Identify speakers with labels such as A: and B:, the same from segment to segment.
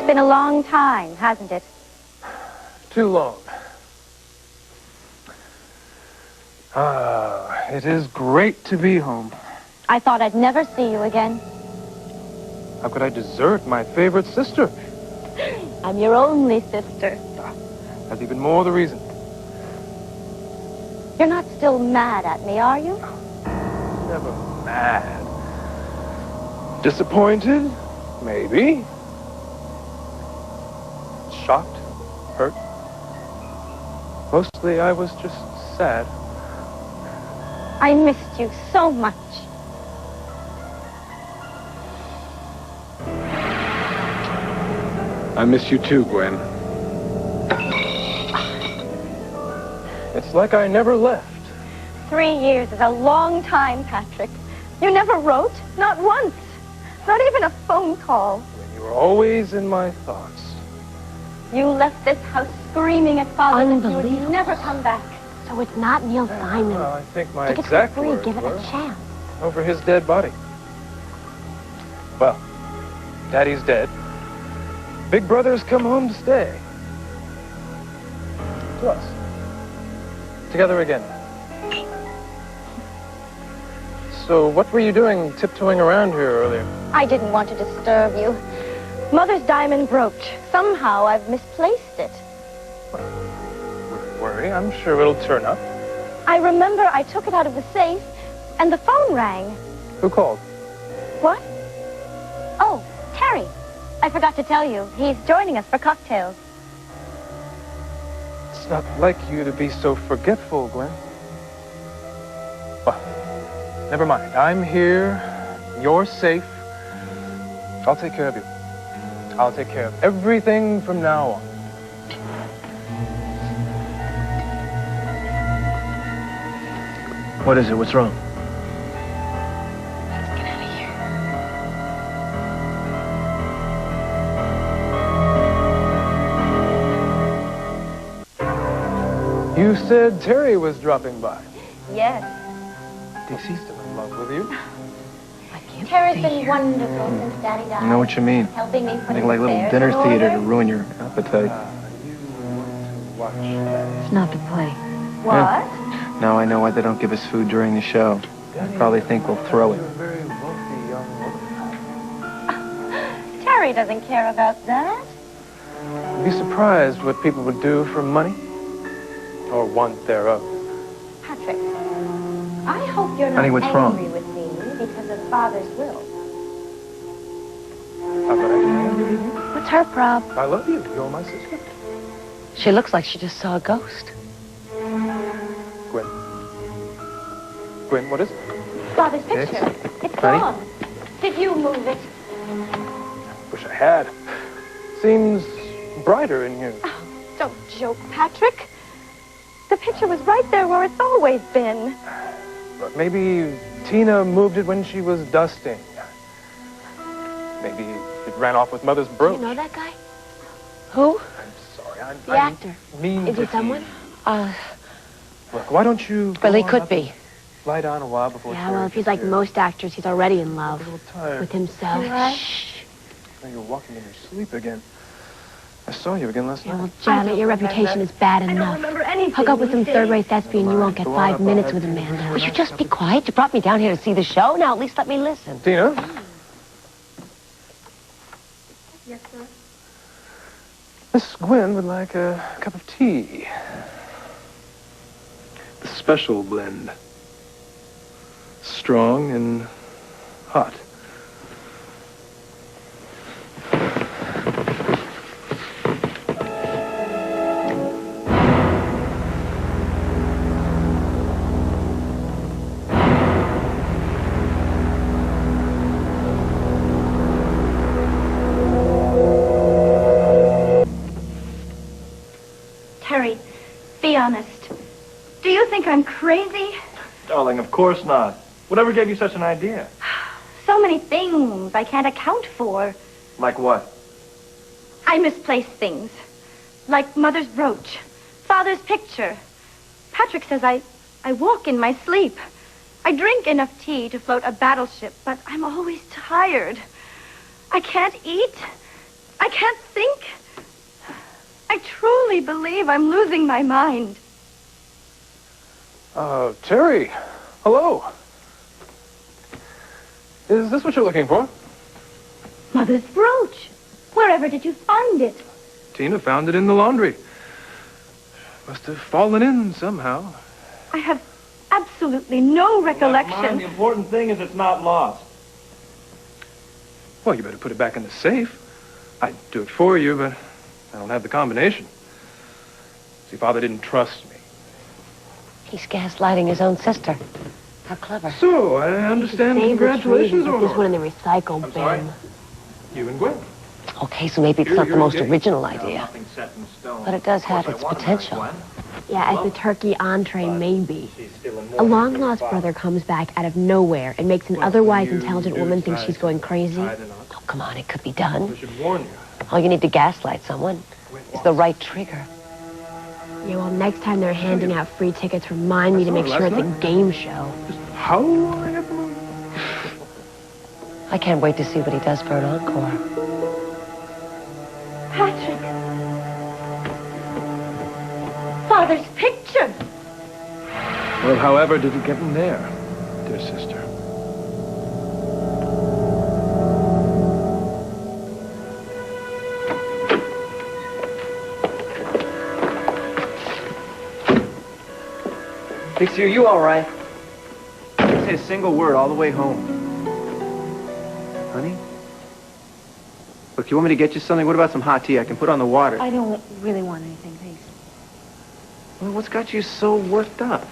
A: been a long time, hasn't it?
B: Too long. It is great to be home.
A: I thought I'd never see you again.
B: How could I desert my favorite sister?
A: I'm your only sister.
B: That's even more the reason.
A: You're not still mad at me, are you?
B: Never mad. Disappointed? Maybe. Shocked? Hurt? Mostly I was just sad.
A: I missed you so much.
B: I miss you too, Gwen. It's like I never left.
A: 3 years is a long time, Patrick. You never wrote, not once. Not even a phone call.
B: When you were always in my thoughts.
A: You left this house screaming at Father that you would
C: Unbelievable.
A: never come back.
C: So it's not Neil Simon.
B: Well, I think my
C: Tickets
B: exact
C: for free.
B: words
C: Give it
B: were
C: a chance.
B: over his dead body. Well, Daddy's dead. Big Brother's come home to stay. To us. Together again. So what were you doing tiptoeing around here earlier?
A: I didn't want to disturb you. Mother's diamond brooch. Somehow I've misplaced it.
B: Wouldn't worry, I'm sure it'll turn up.
A: I remember I took it out of the safe, and the phone rang.
B: Who called?
A: What? Oh, Terry. I forgot to tell you. He's joining us for cocktails.
B: It's not like you to be so forgetful, Gwen. Well, never mind. I'm here. You're safe. I'll take care of you. I'll take care of everything from now on.
D: What is it? What's wrong?
C: Let's get out of here.
B: You said Terry was dropping by.
A: Yes.
B: Dixie's still in love with you.
A: Terry's been wonderful since Daddy died.
D: I know what you mean.
A: Helping me put
D: Something
A: his
D: like little
A: affairs
D: dinner
A: in
D: theater
A: order.
D: to ruin your appetite.
B: You want to watch that.
C: It's not to play.
A: What?
D: Now I know why they don't give us food during the show. They probably think we'll throw
B: You're
D: it.
B: a very wealthy young woman.
A: Terry doesn't care about that.
B: You'd be surprised what people would do for money. Or want thereof.
A: Patrick, I hope you're not
D: Honey, what's
A: angry
D: wrong?
A: with me because of Father's will.
B: How could I be angry with you?
C: What's her prob?
B: I love you. You're my sister.
C: She looks like she just saw a ghost.
B: Gwen. Gwen, what is it?
A: Father's picture. It's
D: Honey?
A: gone. Did you move it?
B: Wish I had. Seems brighter in here.
A: Oh, don't joke, Patrick. The picture was right there where it's always been.
B: But maybe Tina moved it when she was dusting. Maybe it ran off with Mother's brooch.
C: You know that guy? Who?
B: I'm sorry.
C: The actor.
B: Mean
C: Is
B: to
C: he someone?
B: Look, why don't you
C: Well,
B: go
C: he
B: on
C: could
B: up
C: be.
B: and lie down a while before
C: Yeah,
B: Terry
C: well, if he's
B: gets
C: like
B: here?
C: most actors, he's already in
B: I'm a
C: love
B: little tired.
C: with himself.
A: Right.
C: Shh.
B: Now you're walking in your sleep again. I saw you again last
C: Yeah,
B: night.
C: well, Janet, your reputation is bad
A: I don't
C: enough.
A: remember anything.
C: Hook up with some
A: you did.
C: third-rate thespian, you won't get
B: Go on
C: 5
B: up, I'll
C: minutes
B: have
C: with
B: you.
C: Amanda.
E: Would you just be quiet? You brought me down here to see the show. Now at least let me listen.
B: Tina?
A: Yes, sir.
B: Miss Gwen would like a cup of tea. The special blend. Strong and hot.
A: Terry, be honest. Do you think I'm crazy?
D: Darling, of course not. Whatever gave you such an idea?
A: So many things I can't account for.
D: Like what?
A: I misplace things. Like Mother's brooch, Father's picture. Patrick says I walk in my sleep. I drink enough tea to float a battleship, but I'm always tired. I can't eat. I can't think really believe I'm losing my mind.
B: Terry, hello. Is this what you're looking for?
A: Mother's brooch. Wherever did you find it?
B: Tina found it in the laundry. Must have fallen in somehow.
A: I have absolutely no recollection.
F: Mom, the important thing is it's not lost.
B: Well, you better put it back in the safe. I'd do it for you, but I don't have the combination. See, Father didn't trust me.
E: He's gaslighting his own sister. How clever.
B: So, I understand. Congratulations,
C: Put this one in the recycle
B: I'm
C: bin.
B: sorry? You and Gwen.
E: Okay, so maybe it's not the most original idea.
F: Nothing set in stone.
E: But it does have
F: Of
E: its
F: course, I want
E: potential.
F: Gwen.
C: Yeah, as a turkey entree, maybe.
F: She's still in
C: A
F: mourning
C: long-lost
F: for her
C: brother comes back out of nowhere and makes an otherwise intelligent woman think she's going crazy.
E: Oh, come on, it could be done.
B: I should warn you.
E: All you need to gaslight someone is the right trigger.
C: Yeah, well, next time they're handing out free tickets, remind me to make sure it's a game show.
B: How will I get the money?
E: I can't wait to see what he does for an encore.
A: Patrick. Father's picture.
B: Well, however did it get in there, dear sister?
D: Dixie, are you all right? I didn't say a single word all the way home. Honey? Look, you want me to get you something? What about some hot tea? I can put on the water.
G: I don't really want anything, thanks.
D: Well, what's got you so worked up?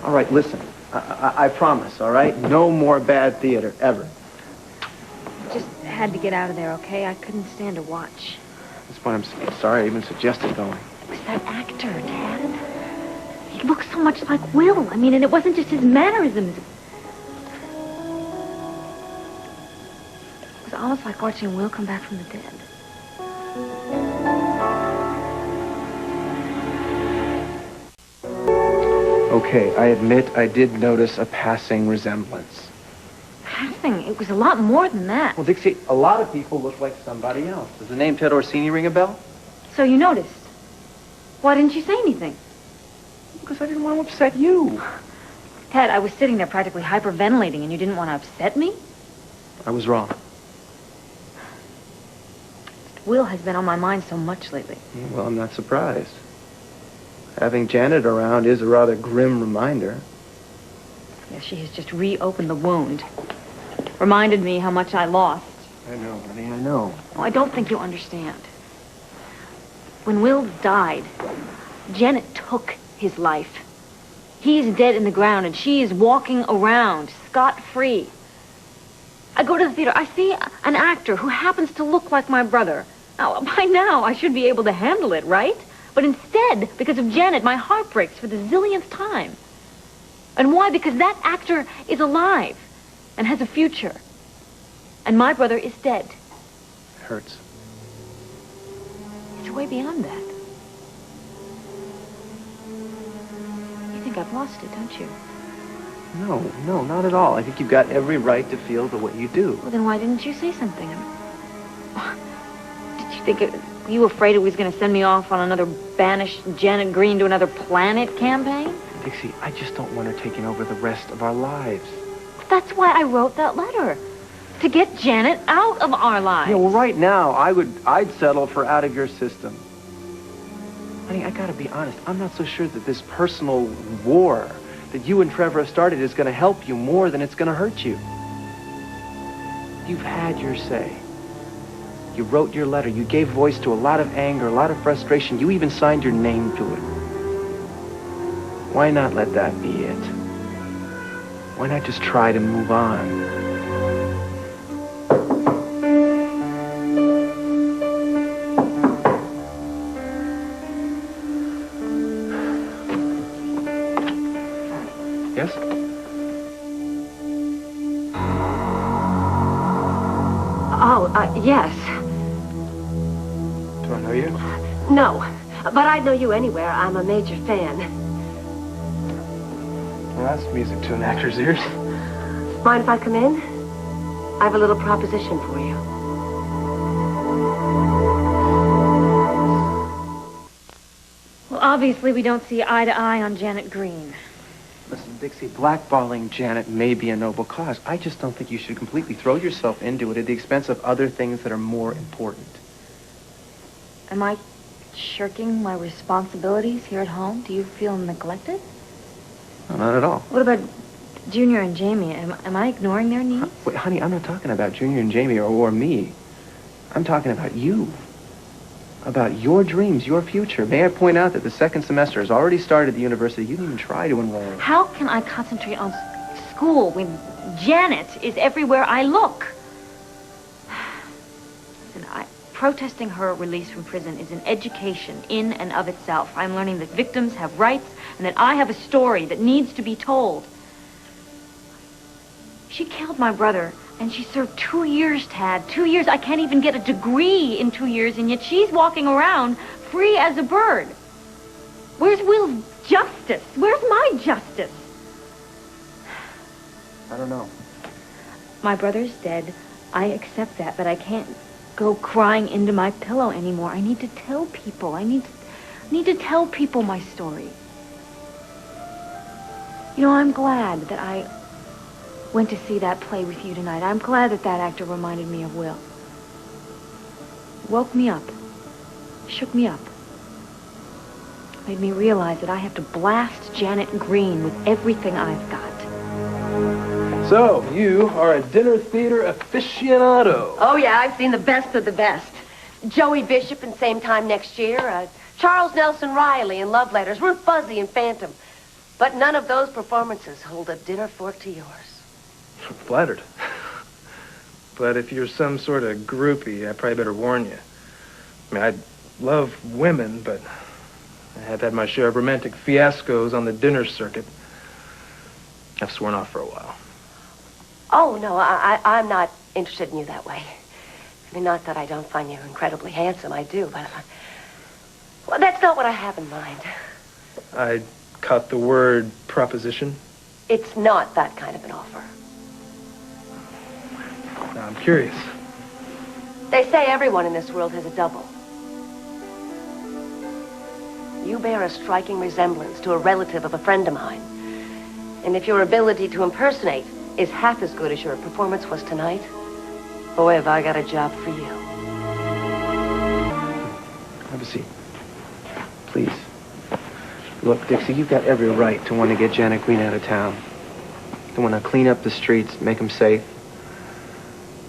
D: All right, listen. I promise, all right? No more bad theater, ever.
G: Just had to get out of there, okay? I couldn't stand to watch.
D: At this point, I'm sorry I even suggested going.
A: It was that actor, Dad. He looks so much like Will. I mean, and it wasn't just his mannerisms. It was almost like watching Will come back from the dead.
D: Okay, I admit I did notice a passing resemblance.
G: Passing? It was a lot more than that.
D: Well, Dixie, a lot of people look like somebody else. Does the name Ted Orsini ring a bell?
G: So you noticed. Why didn't you say anything?
D: Because I didn't want to upset you.
G: Ted, I was sitting there practically hyperventilating and you didn't want to upset me?
D: I was wrong.
G: Will has been on my mind so much lately.
D: Well, I'm not surprised. Having Janet around is a rather grim reminder.
G: Yeah, she has just reopened the wound. Reminded me how much I lost.
D: I know, honey, I know.
G: Oh, I don't think you understand. When Will died, Janet took his life. He's dead in the ground and she is walking around, scot-free. I go to the theater, I see an actor who happens to look like my brother. Now, by now, I should be able to handle it, right? But instead, because of Janet, my heart breaks for the zillionth time. And why? Because that actor is alive and has a future. And my brother is dead.
D: It hurts.
G: It's way beyond that. You think I've lost it, don't you?
D: No, not at all. I think you've got every right to feel the way you do.
G: Well, then why didn't you say something? Did you think were you afraid it was going to send me off on another banish Janet Green to another planet campaign?
D: Dixie, I just don't want her taking over the rest of our lives.
G: That's why I wrote that letter. To get Janet out of our lives.
D: Yeah, well, right now, I'd settle for out of your system. Honey, I gotta be honest. I'm not so sure that this personal war that you and Trevor have started is gonna help you more than it's gonna hurt you. You've had your say. You wrote your letter. You gave voice to a lot of anger, a lot of frustration. You even signed your name to it. Why not let that be it? Why not just try to move on? Yes?
C: Oh, yes.
B: Do I know you?
C: No, but I'd know you anywhere. I'm a major fan.
B: Well, that's music to an actor's ears.
C: Mind if I come in? I have a little proposition for you.
G: Obviously, we don't see eye to eye on Janet Green.
D: Listen, Dixie, blackballing Janet may be a noble cause. I just don't think you should completely throw yourself into it at the expense of other things that are more important.
G: Am I shirking my responsibilities here at home? Do you feel neglected?
D: No, not at all.
G: What about Junior and Jamie? Am I ignoring their needs?
D: Wait, honey, I'm not talking about Junior and Jamie or me. I'm talking about you. About your dreams, your future. May I point out that the second semester has already started at the university. You didn't even try to enroll.
G: How can I concentrate on school when Janet is everywhere I look? Listen, protesting her release from prison is an education in and of itself. I'm learning that victims have rights and that I have a story that needs to be told. She killed my brother, and she served 2 years, Tad. 2 years. I can't even get a degree in 2 years, and yet she's walking around free as a bird. Where's Will's justice? Where's my justice?
D: I don't know.
G: My brother's dead. I accept that, but I can't go crying into my pillow anymore. I need to tell people. I need to tell people my story. You know, I'm glad that I went to see that play with you tonight. I'm glad that that actor reminded me of Will. Woke me up. Shook me up. Made me realize that I have to blast Janet Green with everything I've got.
B: So, you are a dinner theater aficionado.
E: Oh, yeah, I've seen the best of the best. Joey Bishop in Same Time Next Year, Charles Nelson Riley in Love Letters, Ruth Buzzy in Phantom. But none of those performances hold a dinner fork to yours.
B: Flattered. But if you're some sort of groupie, I probably better warn you. I mean, I love women, but I have had my share of romantic fiascos on the dinner circuit. I've sworn off for a while.
E: Oh, no, I'm not interested in you that way. I mean, not that I don't find you incredibly handsome, I do, but... well, that's not what I have in mind.
B: I caught the word proposition.
E: It's not that kind of an offer.
B: Now, I'm curious.
E: They say everyone in this world has a double. You bear a striking resemblance to a relative of a friend of mine. And if your ability to impersonate is half as good as your performance was tonight, boy, have I got a job for you.
D: Have a seat. Please. Look, Dixie, you've got every right to want to get Janet Green out of town. To want to clean up the streets, make them safe.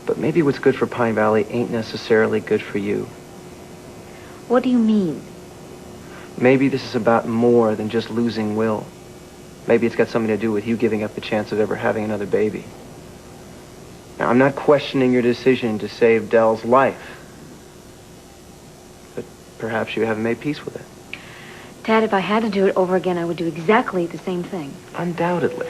D: But maybe what's good for Pine Valley ain't necessarily good for you.
G: What do you mean?
D: Maybe this is about more than just losing Will. Maybe it's got something to do with you giving up the chance of ever having another baby. Now, I'm not questioning your decision to save Dell's life. But perhaps you haven't made peace with it.
G: Tad, if I had to do it over again, I would do exactly the same thing.
D: Undoubtedly.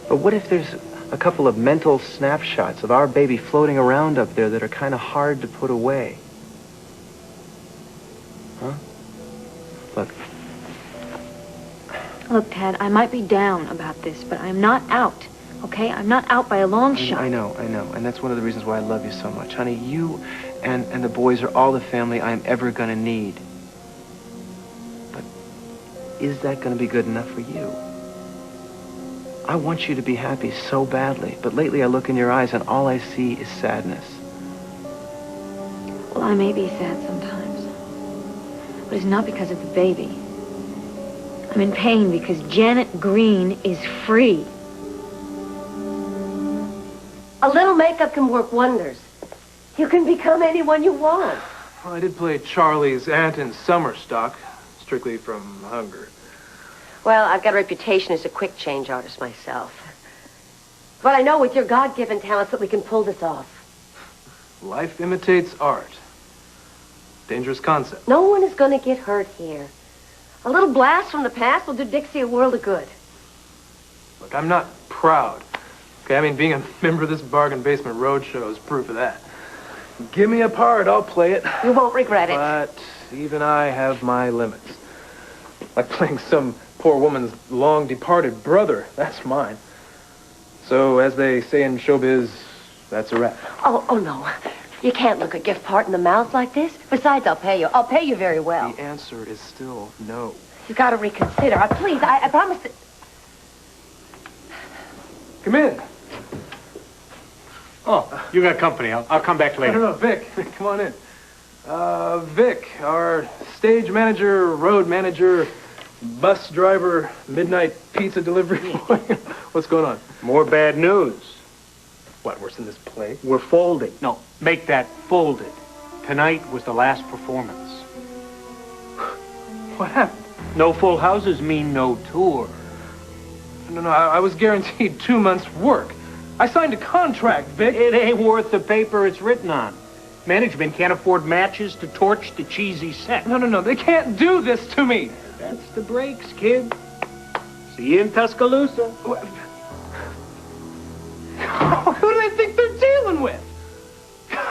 D: But what if there's a couple of mental snapshots of our baby floating around up there that are kind of hard to put away? Huh? Look.
G: Look, Tad, I might be down about this, but I'm not out, okay? I'm not out by a long shot.
D: I know. And that's one of the reasons why I love you so much. Honey, you and the boys are all the family I'm ever going to need. But is that going to be good enough for you? I want you to be happy so badly, but lately I look in your eyes and all I see is sadness.
G: Well, I may be sad sometimes, but it's not because of the baby. I'm in pain because Janet Green is free.
E: A little makeup can work wonders. You can become anyone you want.
B: Well, I did play Charlie's aunt in Summer Stock, strictly from hunger.
E: Well, I've got a reputation as a quick change artist myself. But I know with your God-given talents that we can pull this off.
B: Life imitates art. Dangerous concept.
E: No one is going to get hurt here. A little blast from the past will do Dixie a world of good.
B: Look, I'm not proud. Okay, I mean, being a member of this Bargain Basement Roadshow is proof of that. Give me a part, I'll play it.
E: You won't regret it.
B: But even I have my limits. Like playing some poor woman's long-departed brother. That's mine. So, as they say in showbiz, that's a wrap.
E: Oh, no. You can't look a gift part in the mouth like this. Besides, I'll pay you. I'll pay you very well.
B: The answer is still no.
E: You've got to reconsider. Please, I promise that...
B: Come in.
H: Oh, you got company. I'll come back later.
B: No, Vic. Come on in. Vic, our stage manager, road manager, bus driver, midnight pizza delivery boy. What's going on?
H: More bad news.
B: What, worse than this play?
H: We're folding. No, make that folded. Tonight was the last performance.
B: What happened?
H: No full houses mean no tour.
B: No, I was guaranteed 2 months' work. I signed a contract, Vic.
H: It ain't worth the paper it's written on. Management can't afford matches to torch the cheesy set.
B: No, they can't do this to me.
H: That's the breaks, kid. See you in Tuscaloosa.
B: Who do they think they're dealing with?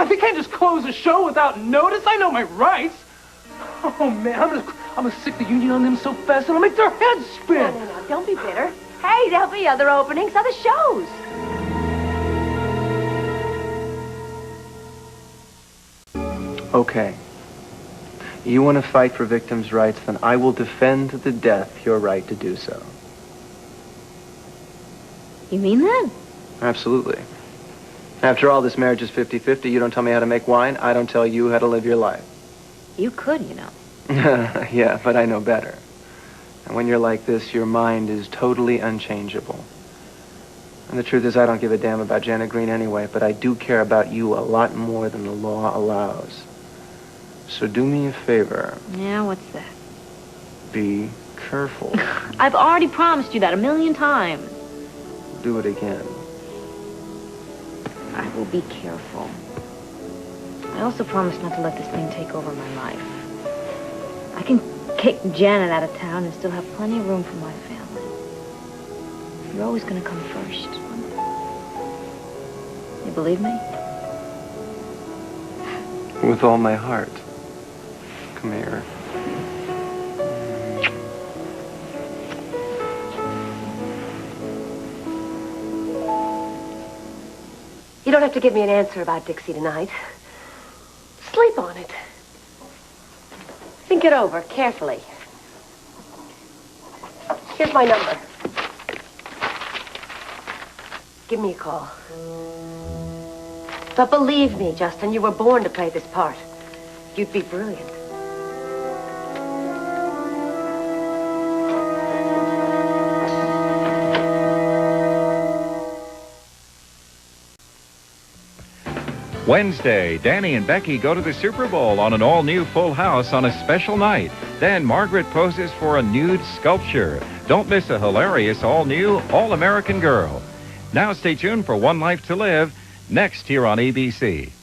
B: They can't just close a show without notice. I know my rights. Oh, man, I'm gonna stick the union on them so fast it'll make their heads spin.
E: No, don't be bitter. Hey, there'll be other openings, other shows.
D: Okay. You want to fight for victims' rights, then I will defend to the death your right to do so.
G: You mean that?
D: Absolutely. After all, this marriage is 50-50. You don't tell me how to make wine. I don't tell you how to live your life.
G: You could, you know.
D: Yeah, but I know better. And when you're like this, your mind is totally unchangeable. And the truth is, I don't give a damn about Janet Green anyway, but I do care about you a lot more than the law allows. So do me a favor.
G: Yeah, what's that?
D: Be careful.
G: I've already promised you that 1,000,000 times.
D: Do it again.
G: I will be careful. I also promise not to let this thing take over my life. I can kick Janet out of town and still have plenty of room for my family. You're always going to come first. You believe me?
D: With all my heart. Come here.
E: You don't have to give me an answer about Dixie tonight. Sleep on it. Think it over carefully. Here's my number. Give me a call. But believe me, Justin, you were born to play this part. You'd be brilliant.
I: Wednesday, Danny and Becky go to the Super Bowl on an all-new Full House on a special night. Then Margaret poses for a nude sculpture. Don't miss a hilarious all-new All-American Girl. Now stay tuned for One Life to Live, next here on ABC.